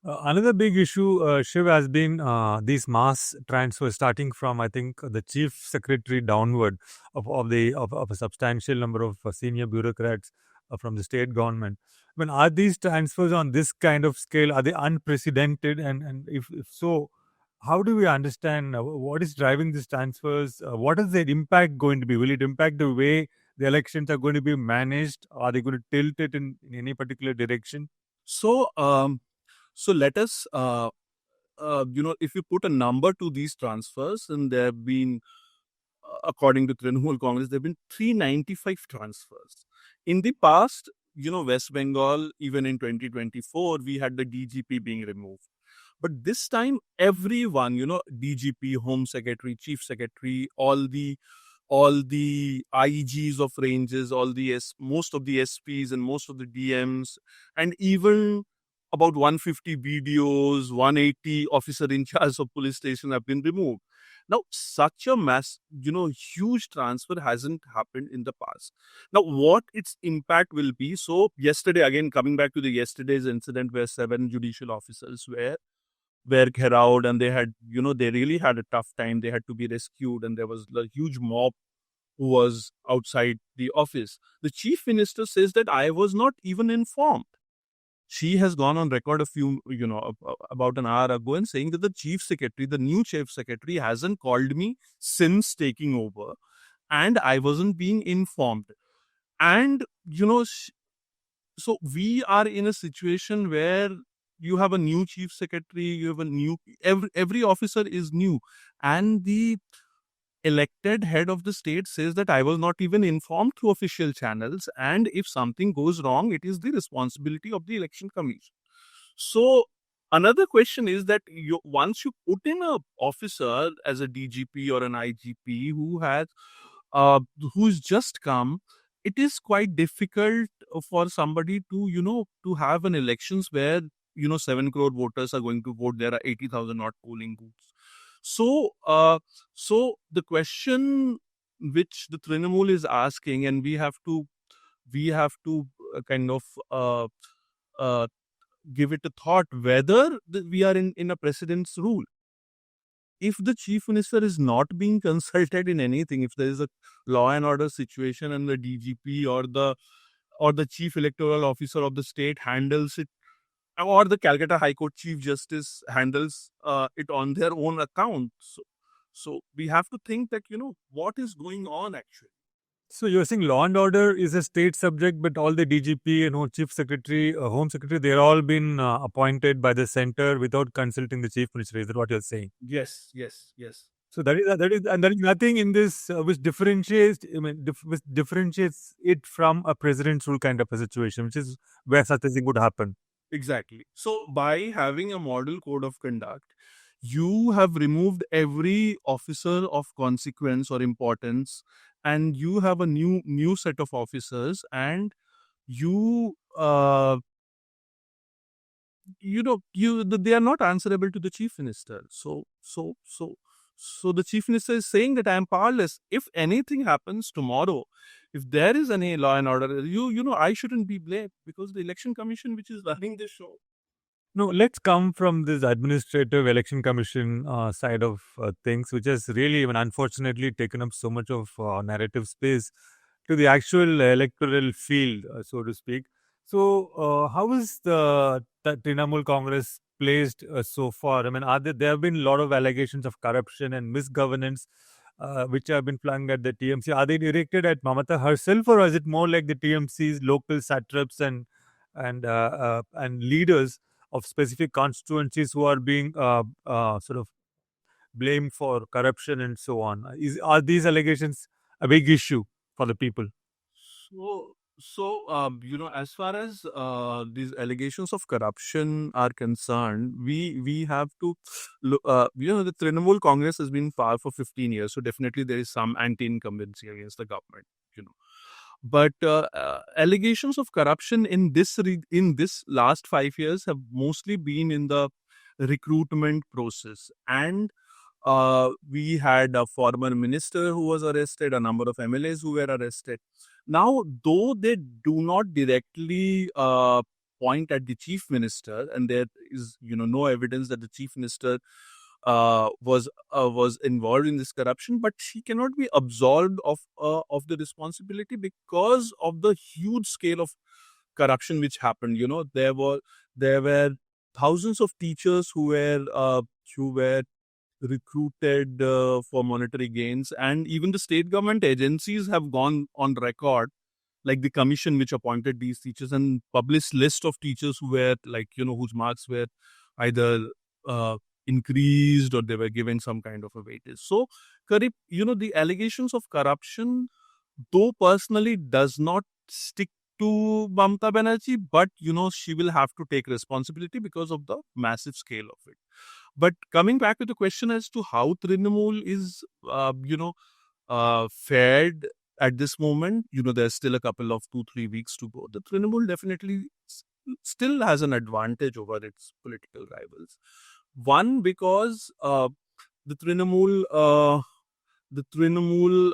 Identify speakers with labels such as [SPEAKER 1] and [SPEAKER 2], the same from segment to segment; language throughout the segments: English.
[SPEAKER 1] Another big issue, Shiv, has been these mass transfers, starting from I think the chief secretary downward of a substantial number of senior bureaucrats from the state government. I mean, are these transfers on this kind of scale, are they unprecedented? And if so, how do we understand what is driving these transfers? What is their impact going to be? Will it impact the way the elections are going to be managed? Are they going to tilt it in any particular direction?
[SPEAKER 2] So, so let us, if you put a number to these transfers, and there have been, according to Trinamool Congress, there have been 395 transfers. In the past, West Bengal, even in 2024, we had the DGP being removed. But this time, everyone, DGP, Home Secretary, Chief Secretary, all the IGs of ranges, most of the SPs and most of the DMs, and even about 150 BDOs, 180 officer in charge of police station have been removed. Now, such a huge transfer hasn't happened in the past. Now, what its impact will be? So, yesterday, again, coming back to the yesterday's incident where 7 judicial officers were out, and they really had a tough time. They had to be rescued, and there was a huge mob who was outside the office. The chief minister says that I was not even informed. She has gone on record about an hour ago and saying that the new chief secretary, hasn't called me since taking over, and I wasn't being informed. And, so we are in a situation where you have a new chief secretary, you have every officer is new, and the elected head of the state says that I was not even informed through official channels, and if something goes wrong, it is the responsibility of the election commission. So another question is that once you put in a officer as a DGP or an IGP who's just come, it is quite difficult for somebody to have an elections where 7 crore voters are going to vote. There are 80,000 not polling booths. So the question which the Trinamool is asking, and we have to kind of uh, give it a thought, whether we are in a president's rule. If the chief minister is not being consulted in anything, if there is a law and order situation and the DGP or the chief electoral officer of the state handles it, or the Calcutta High Court Chief Justice handles it on their own account. So we have to think that, what is going on actually.
[SPEAKER 1] So you're saying law and order is a state subject, but all the DGP, chief secretary, home secretary, they're all been appointed by the center without consulting the chief minister. Is that what you're saying?
[SPEAKER 2] Yes.
[SPEAKER 1] So and there is nothing in this which differentiates. I mean, which differentiates it from a president's rule kind of a situation, which is where such a thing would happen.
[SPEAKER 2] Exactly. So by having a model code of conduct, you have removed every officer of consequence or importance, and you have a new set of officers, and you they are not answerable to the chief minister. So the chief minister is saying that I am powerless. If anything happens tomorrow, if there is any law and order, I shouldn't be blamed, because the election commission which is running this show.
[SPEAKER 1] No, let's come from this administrative election commission side of things, which has really, even unfortunately, taken up so much of narrative space, to the actual electoral field, so to speak. So, how is the Trinamool Congress placed so far? I mean, there have been a lot of allegations of corruption and misgovernance, which have been flung at the TMC. Are they directed at Mamata herself, or is it more like the TMC's local satraps and leaders of specific constituencies who are being sort of blamed for corruption and so on? Are these allegations a big issue for the people?
[SPEAKER 2] So, as far as these allegations of corruption are concerned, we have to look. The Trinamool Congress has been in power for 15 years, so definitely there is some anti-incumbency against the government. But allegations of corruption in this last 5 years have mostly been in the recruitment process, and we had a former minister who was arrested, a number of MLAs who were arrested. Now, though they do not directly point at the chief minister, and there is no evidence that the chief minister was involved in this corruption, but she cannot be absolved of the responsibility because of the huge scale of corruption which happened. There were thousands of teachers who were recruited for monetary gains, and even the state government agencies have gone on record, like the commission which appointed these teachers, and published list of teachers who were whose marks were either uh, increased or they were given some kind of a weightage. So, Karib, the allegations of corruption, though personally does not stick to Mamata Banerjee, but she will have to take responsibility because of the massive scale of it. But coming back to the question as to how Trinamool is, fared at this moment, there's still a couple of 2-3 weeks to go. The Trinamool definitely still has an advantage over its political rivals. One, because the Trinamool, uh, the Trinamool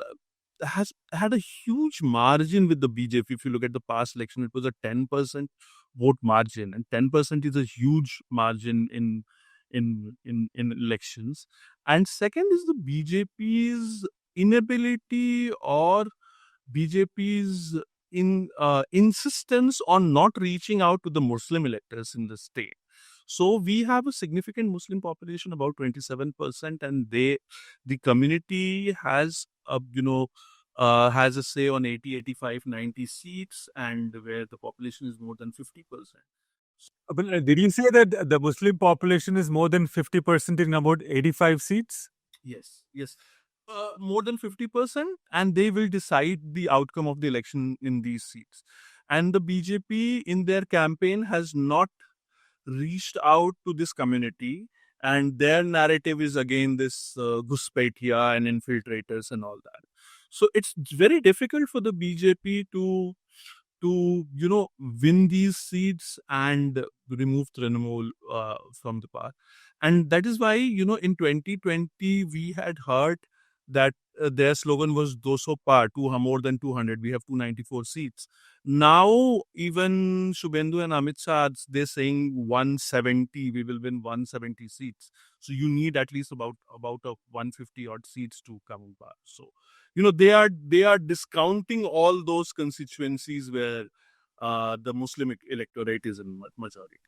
[SPEAKER 2] has had a huge margin with the BJP. If you look at the past election, it was a 10% vote margin, and 10% is a huge margin in elections. And second is the BJP's inability, or BJP's insistence on not reaching out to the Muslim electors in the state. So we have a significant Muslim population, about 27%, and the community has a say on 80, 85, 90 seats, and where the population is more than 50%.
[SPEAKER 1] But did you say that the Muslim population is more than 50% in about 85 seats?
[SPEAKER 2] Yes, yes. More than 50%, and they will decide the outcome of the election in these seats. And the BJP in their campaign has not reached out to this community, and their narrative is again this Guspaitia and infiltrators and all that. So it's very difficult for the BJP to win these seats and remove Trinamool from the power. And that is why in 2020 we had heard that their slogan was "200 par," more than 200. We have 294 seats. Now even Shubhendu and Amit Shah, they're saying 170. We will win 170 seats. So you need at least about a 150 odd seats to come in power. So they are discounting all those constituencies where the Muslim electorate is in majority.